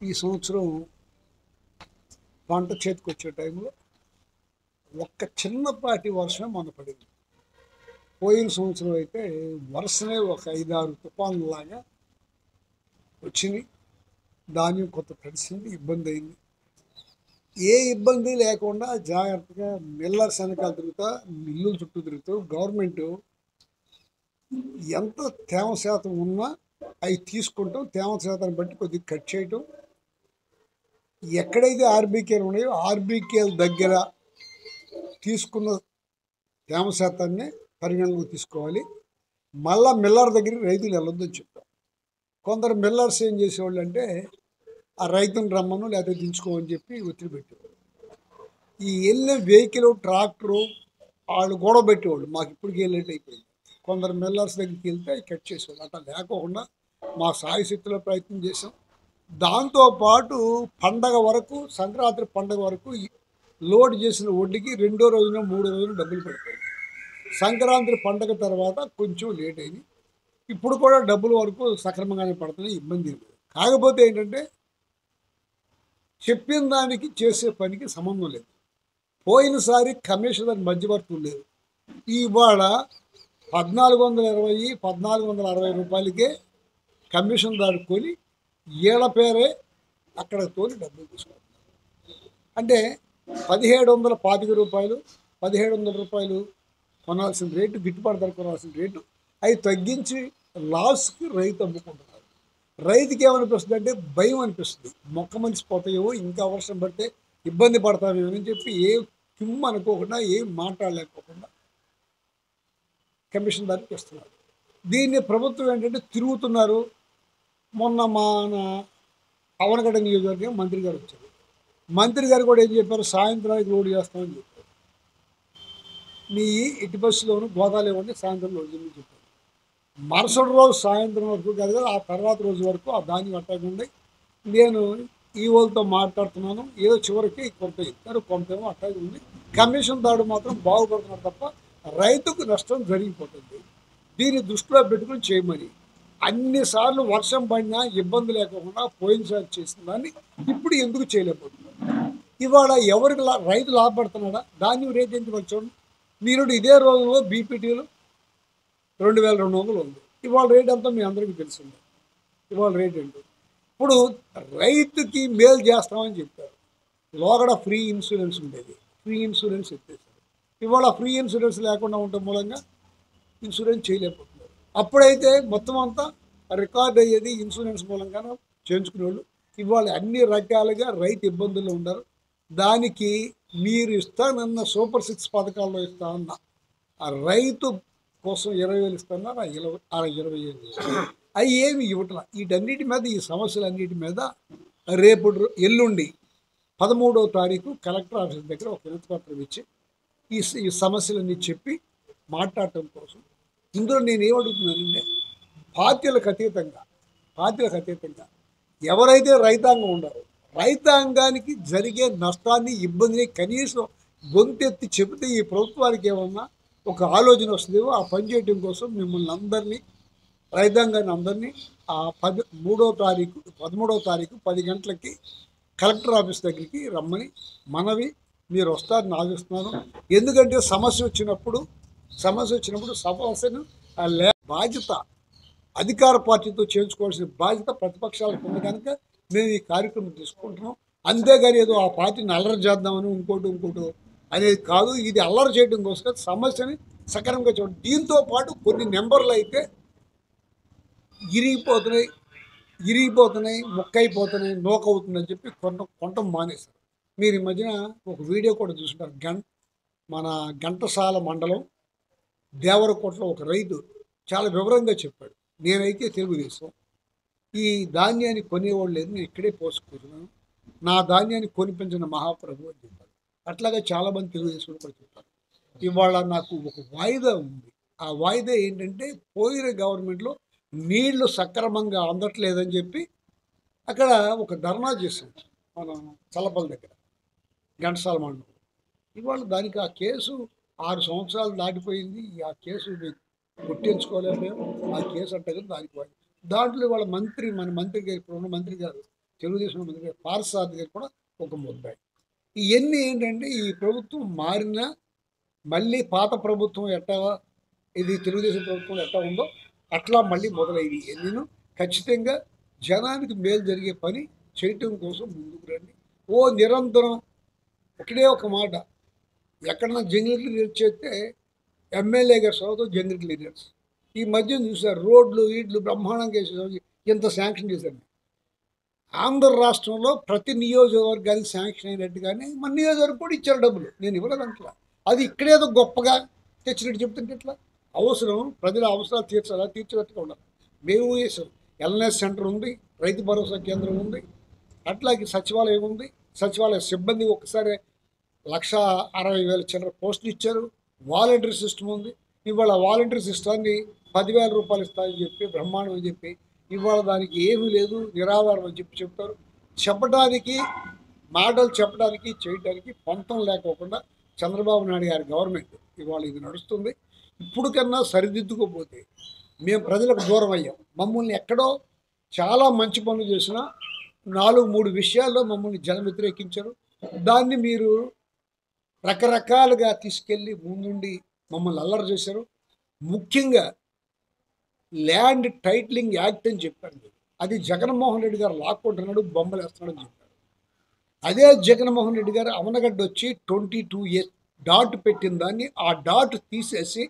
ఈ సంవత్సరం పంట చేతికొచ్చే టైంలో ఒక్క చిన్నపాటి వర్షం మొన్న పడింది. పోయిన సంవత్సరం అయితే వరుసనే ఒక 5-6 తుఫాన్లాగా వచ్చినాయి. ధాన్యం కొంత తడిసింది, ఇబ్బంది అయింది. ఏ ఇబ్బంది లేకుండా జాగ్రత్తగా మిల్లర్స్ వెనకాల తిరుగుతా, మిల్లుల చుట్టూ తిరుగుతూ గవర్నమెంట్ ఎంత తేమ శాతం ఉన్నా అవి తీసుకుంటాం, తేమ శాతాన్ని బట్టి కొద్దిగా కట్ చేయటం. ఎక్కడైతే ఆర్బీకేలు ఉన్నాయో ఆర్బీకేల దగ్గర తీసుకున్న తేమ శాతాన్ని పరిగణలోకి తీసుకోవాలి. మళ్ళా మిల్లర్ దగ్గరికి రైతులు వెళ్ళొద్దని చెప్పాం. కొందరు మిల్లర్స్ ఏం చేసేవాళ్ళు అంటే ఆ రైతుని రమ్మను లేకపోతే దించుకోమని చెప్పి ఒత్తిడి పెట్టేవాళ్ళు. ఈ వెళ్ళే వెహికల్ ట్రాక్టరు వాళ్ళు గొడవ పెట్టేవాళ్ళు, మాకు ఇప్పటికి లేట్ అయిపోయింది. కొందరు మిల్లర్స్ దగ్గరికి వెళ్తే అవి కట్ చేసేవాళ్ళు. అట్లా లేకోకుండా మా సాయశక్తిలో ప్రయత్నం చేసాం. దాంతోపాటు పండగ వరకు, సంక్రాంతి పండగ వరకు లోడ్ చేసిన వడ్డీకి 2వ రోజున 3వ రోజున డబ్బులు పడిపోయింది. సంక్రాంతి పండగ తర్వాత కొంచెం లేట్ అయింది. ఇప్పుడు కూడా డబ్బుల వరకు సక్రమంగానే పడుతున్నాయి, ఇబ్బంది లేదు. కాకపోతే ఏంటంటే చెప్పిన దానికి చేసే పనికి సంబంధం లేదు. పోయినసారి కమిషనర్ మధ్యవర్తులు లేరు. ఇవాళ 1420, 1460 రూపాయలకే కమిషన్ దాడుకొని ఏళ్ల పేరే అక్కడ తోలి డబ్బులు తీసుకుంటారు. అంటే 1725 రూపాయలు, 1700 రూపాయలు కొనాల్సిన రేటు, గిట్టుబాటు ధర కొనాల్సిన రేటు అవి తగ్గించి లాస్కి రైతు అమ్ముకుంటున్నారు. రైతుకి ఏమనిపిస్తుంది అంటే భయం అనిపిస్తుంది. మొక్క మనిసిపోతాయేమో, ఇంకా వర్షం పడితే ఇబ్బంది పడతామేమో అని చెప్పి ఏ కిమ్ అనుకోకుండా, ఏం మాట్లాడలేకపోకుండా కమిషన్ దానికి ఇస్తున్నారు. దీన్ని ప్రభుత్వం ఏంటంటే తిరుగుతున్నారు. మొన్న మన అవనగడ్డ నియోజకవర్గం మంత్రి గారు వచ్చారు. మంత్రి గారు కూడా ఏం చెప్పారు, సాయంత్రానికి లోడ్ చేస్తామని చెప్పారు. మీ ఇటు బస్సులోను గోదాలు ఇవ్వండి, సాయంత్రం లోడ్ చేయమని చెప్పారు. మరుసటి రోజు సాయంత్రం వరకు కాదు కదా, ఆ తర్వాత రోజు వరకు ఆ ధాన్యం అట్టకుండా నేను ఈవోలతో మాట్లాడుతున్నాను. ఏదో చివరికి కొంత ఇస్తారు, కొంతేమో అట్టాగే ఉంది. కమిషన్ దాడు మాత్రం బాగుపడుతున్నారు తప్ప రైతుకు నష్టం జరిగిపోతుంది. దీన్ని దృష్టిలో పెట్టుకుని చేయమని అన్నిసార్లు వర్షం పడినా ఇబ్బంది లేకుండా పోయినసారి చేసిన దాన్ని ఇప్పుడు ఎందుకు చేయలేకపోతున్నారు? ఇవాళ ఎవరికి రైతు లాభపడుతున్నాడా? ధాన్యం రేట్ ఎంత వచ్చాడు? మీరు ఇదే రోజులో బీపీటీలు 2200 ఉంది. ఇవాళ రేట్ అంతా మీ అందరికీ తెలిసిందే. ఇవాళ రేట్ ఏంటి? ఇప్పుడు రైతుకి మేలు చేస్తామని చెప్పారు. లోగడ ఫ్రీ ఇన్సూరెన్స్ ఉండేది, ఫ్రీ ఇన్సూరెన్స్ ఎత్తేసారు. ఇవాళ ఫ్రీ ఇన్సూరెన్స్ లేకుండా ఉండటం మూలంగా ఇన్సూరెన్స్ చేయలేకపోతున్నారు. అప్పుడైతే మొత్తం అంతా రికార్డ్ అయ్యేది ఇన్సూరెన్స్ మూలంగానే చేయించుకునేవాళ్ళు. ఇవాళ అన్ని రకాలుగా రైతు ఇబ్బందులు ఉండరు. దానికి మీరు ఇస్తానన్న సూపర్ 6 పథకాల్లో ఇస్తానన్న ఆ రైతు కోసం 20,000 ఇస్తున్నారు, 25,000 అవి ఏమి ఇవ్వట్లా. వీటన్నిటి మీద, ఈ సమస్యలన్నిటి మీద రేపు ఎల్లుండి 13వ తారీఖు కలెక్టర్ ఆఫీస్ దగ్గర ఒక వినతిపత్రం ఇచ్చి ఈ సమస్యలన్నీ చెప్పి మాట్లాడటం కోసం. ఇందులో నేను ఏమడుగుతున్నానంటే పార్టీలకు అతీతంగా ఎవరైతే రైతాంగం ఉండారో రైతాంగానికి జరిగే నష్టాన్ని, ఇబ్బందిని కనీసం గొంతెత్తి చెబితే ఈ ప్రభుత్వానికి ఏమన్నా ఒక ఆలోచన వస్తుందేమో. ఆ పని చేయడం కోసం మిమ్మల్ని అందరినీ, రైతాంగాన్ని అందరినీ ఆ 13వ తారీఖు 10 గంటలకి కలెక్టర్ ఆఫీస్ దగ్గరికి రమ్మని మనవి. మీరు వస్తారని ఆశిస్తున్నాను. ఎందుకంటే సమస్య వచ్చినప్పుడు సమస్యను బాధ్యత అధికార పార్టీతో చేయించుకోవాల్సిన బాధ్యత ప్రతిపక్షాలకు ఉంది కనుక మేము ఈ కార్యక్రమం తీసుకుంటున్నాం. అంతేగాని ఏదో ఆ పార్టీని అల్లరి చేద్దామని ఇంకోటి అనేది కాదు. ఇది అల్లరి చేయడం కోసం సమస్యని సక్రమంగా చూడండి. దీంతో పాటు కొన్ని నెంబర్లు అయితే ఇరిగిపోతున్నాయి, మొక్కైపోతున్నాయి, నోకవుతుందని చెప్పి కొనటం మానేశారు. మీరు ఈ మధ్యన ఒక వీడియో కూడా చూసుకుంటారు. మన ఘంటసాల మండలం దేవరకోటలో ఒక రైతు చాలా వివరంగా చెప్పాడు. నేనైతే తెలుగుదేశం, ఈ ధాన్యాన్ని కొనేవాళ్ళు లేదు, నేను ఇక్కడే పోసుకుంటున్నాను, నా ధాన్యాన్ని కొనిపించిన మహాప్రభు అని చెప్పారు. అట్లాగే చాలామంది తెలుగుదేశం కూడా చెప్పారు. ఇవాళ నాకు ఒక వాయిదా ఉంది. ఆ వాయిదా ఏంటంటే పోయిన గవర్నమెంట్లో నీళ్లు సక్రమంగా అందట్లేదని చెప్పి అక్కడ ఒక ధర్నా చేశాం మన చల్లపల్లి దగ్గర, ఘంటసాల మండలం. ఇవాళ దానికి ఆ కేసు 6 సంవత్సరాలు దాటిపోయింది. ఆ కేసు కొట్టించుకోలేము మేము. ఆ కేసు అంటే దానికి దాంట్లో ఇవాళ మన మంత్రి గారు, ఇప్పుడు ఉన్న మంత్రి గారు తెలుగుదేశం మంత్రి పార్సారథి గారు కూడా ఒక ముద్దాయి. ఇవన్నీ ఏంటంటే ఈ ప్రభుత్వం మారినా మళ్ళీ పాత ప్రభుత్వం ఎట్టా ఇది తెలుగుదేశం ప్రభుత్వం ఎట్టా ఉందో అట్లా మళ్ళీ మొదలైంది. నేను ఖచ్చితంగా జనానికి మేలు జరిగే పని చేయటం కోసం ముందుకు రండి. ఓ నిరంతరం ఒకటే ఒక మాట, ఎక్కడన్నా జంగిల్ లీడర్ చేస్తే ఎమ్మెల్యే గారు చదువుతూ జంగిల్ లీడర్స్ ఈ మధ్యన చూసారు రోడ్లు వీడ్లు బ్రహ్మాండంగా వేసేసరికి ఇంత శాంక్షన్ చేశారు. ఆంధ్ర రాష్ట్రంలో ప్రతి నియోజకవర్గానికి శాంక్షన్ అయినట్టుగానే మన నియోజకవర్గం కూడా ఇచ్చారు డబ్బులు. నేను ఇవ్వలేదంట్లా. అది ఇక్కడేదో గొప్పగా తెచ్చినట్టు చెప్తుంటే ఇట్లా అవసరం ప్రజల అవసరాలు తీర్చాలా తీర్చేటట్టుగా ఉండాలి. మేము చేసాం. ఎల్ఎన్ఎస్ సెంటర్ ఉంది, రైతు భరోసా కేంద్రం ఉంది, అట్లాగే సచివాలయం ఉంది. సచివాలయ సిబ్బంది ఒకసారి 1,60,000 చిల్లర పోస్టులు ఇచ్చారు. వాలంటరీ సిస్టమ్ ఉంది. ఇవాళ వాలంటరీ సిస్టాన్ని 10,000 రూపాయలు ఇస్తామని చెప్పి బ్రహ్మాండం అని చెప్పి ఇవాళ దానికి ఏమీ లేదు నిరాధారం అని చెప్పి చెప్తారు. చెప్పడానికి మాటలు చెప్పడానికి చేయడానికి పొంతం లేకోకుండా చంద్రబాబు నాయుడు గారి గవర్నమెంట్ ఇవాళ ఇది నడుస్తుంది. ఇప్పుడు కన్నా సరిదిద్దుకోపోతే మేము ప్రజలకు దూరం అయ్యాం. మమ్మల్ని ఎక్కడో చాలా మంచి పనులు చేసినా 4-3 విషయాల్లో మమ్మల్ని జనం వ్యతిరేకించారు. దాన్ని మీరు రకరకాలుగా తీసుకెళ్ళి ముందుండి మమ్మల్ని అల్లరి చేశారు. ముఖ్యంగా ల్యాండ్ టైటిలింగ్ యాక్ట్ అని చెప్పారు. అది జగన్మోహన్ రెడ్డి గారు లాక్కుంటున్నాడు, బొమ్మలు వేస్తున్నాడని చెప్పారు. అదే జగన్మోహన్ రెడ్డి గారు అవనగడ్డ వచ్చి 22 years డాట్ పెట్టిన దాన్ని ఆ డాట్ తీసేసి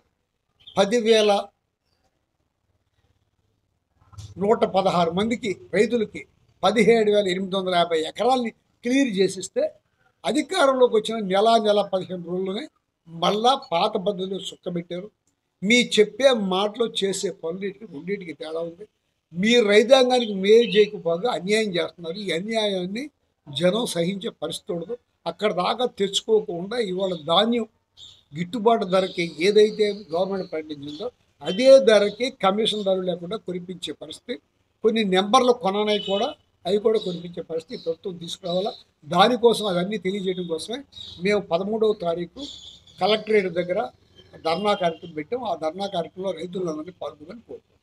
10,116 మందికి రైతులకి 17,850 ఎకరాలని క్లియర్ చేసిస్తే అధికారంలోకి వచ్చిన నెల 15 రోజుల్లోనే మళ్ళా పాత పద్ధతిలో సుక్కబెట్టారు. మీ చెప్పే మాటలు చేసే పనులకి రెండింటికి తేడా ఉంది. మీ రైతాంగానికి మేలు చేయకపోగా అన్యాయం చేస్తున్నారు. ఈ అన్యాయాన్ని జనం సహించే పరిస్థితి ఉండదు. అక్కడ దాకా తెచ్చుకోకుండా ఇవాళ ధాన్యం గిట్టుబాటు ధరకి ఏదైతే గవర్నమెంట్ ప్రకటించిందో అదే ధరకి కమిషన్ ధరలు లేకుండా కొనిపించే పరిస్థితి, కొన్ని నెంబర్లు కొననాయి కూడా అవి కూడా కొనిపించే పరిస్థితి ప్రభుత్వం తీసుకురావాలా. దానికోసం అవన్నీ తెలియజేయడం కోసమే మేము 13వ తారీఖు కలెక్టరేట్ దగ్గర ధర్నా కార్యక్రమం పెట్టాం. ఆ ధర్నా కార్యక్రమంలో రైతులందరినీ పాల్గొని కోరుతున్నాం.